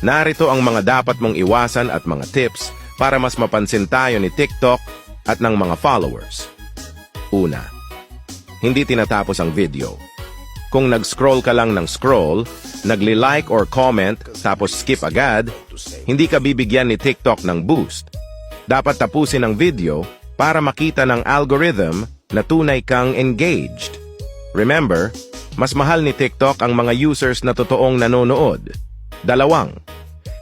Narito ang mga dapat mong iwasan at mga tips para mas mapansin tayo ni TikTok at ng mga followers. Una, hindi tinatapos ang video. Kung nag-scroll ka lang ng scroll, nagli-like or comment tapos skip agad, hindi ka bibigyan ni TikTok ng boost. Dapat tapusin ang video para makita ng algorithm na tunay kang engaged. Remember, mas mahal ni TikTok ang mga users na totoong nanonood. Dalawang,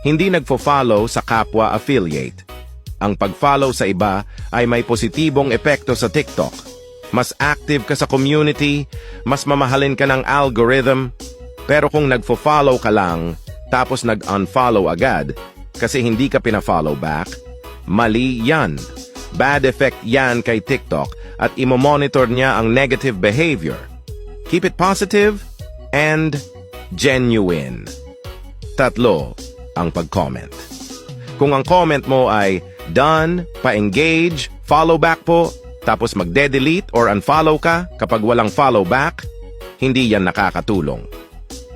hindi nagfo-follow sa kapwa affiliate. Ang pag-follow sa iba ay may positibong epekto sa TikTok. Mas active ka sa community, mas mamahalin ka ng algorithm. Pero kung nagfo-follow ka lang, tapos nag-unfollow agad, kasi hindi ka pina-follow back, mali yan. Bad effect yan kay TikTok at imo-monitor niya ang negative behavior. Keep it positive and genuine. Tatlo, ang pag-comment. Kung ang comment mo ay done, pa-engage, follow back po, tapos magde-delete or unfollow ka kapag walang follow back, hindi yan nakakatulong.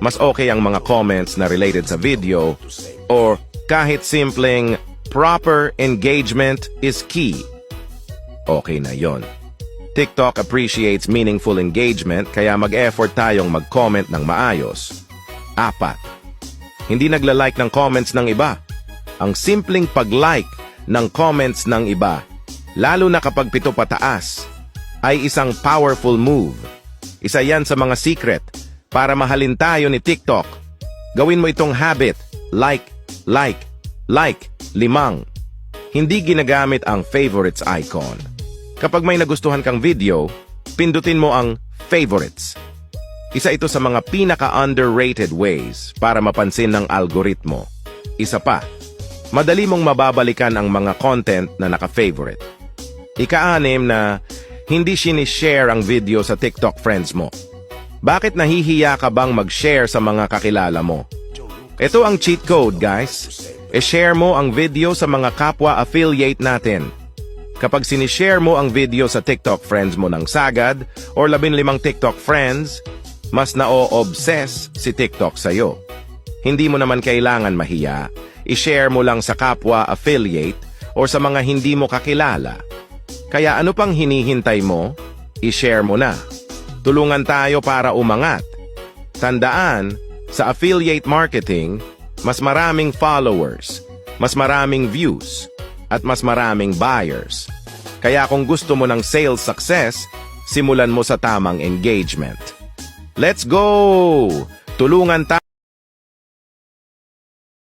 Mas okay ang mga comments na related sa video or kahit simpleng proper engagement is key. Okay na yon. TikTok appreciates meaningful engagement kaya mag-effort tayong mag-comment ng maayos. 4. Hindi nagla-like ng comments ng iba. Ang simpleng pag-like ng comments ng iba, lalo na kapag 7 pataas, ay isang powerful move. Isa yan sa mga secret para mahalin tayo ni TikTok. Gawin mo itong habit, like. 5. Hindi ginagamit ang favorites icon. Kapag may nagustuhan kang video, pindutin mo ang favorites. Isa ito sa mga pinaka-underrated ways para mapansin ng algoritmo. Isa pa, madali mong mababalikan ang mga content na naka-favorite. 6 na hindi sinishare ang video sa TikTok friends mo. Bakit nahihiya ka bang mag-share sa mga kakilala mo? Ito ang cheat code, guys. I-share mo ang video sa mga kapwa affiliate natin. Kapag sinishare mo ang video sa TikTok friends mo ng sagad or 15 TikTok friends, mas na-o-obsess si TikTok sa'yo. Hindi mo naman kailangan mahiya. I-share mo lang sa kapwa affiliate or sa mga hindi mo kakilala. Kaya ano pang hinihintay mo? I-share mo na. Tulungan tayo para umangat. Tandaan, sa affiliate marketing, mas maraming followers, mas maraming views, at mas maraming buyers. Kaya kung gusto mo ng sales success, simulan mo sa tamang engagement. Let's go! Tulungan tayo.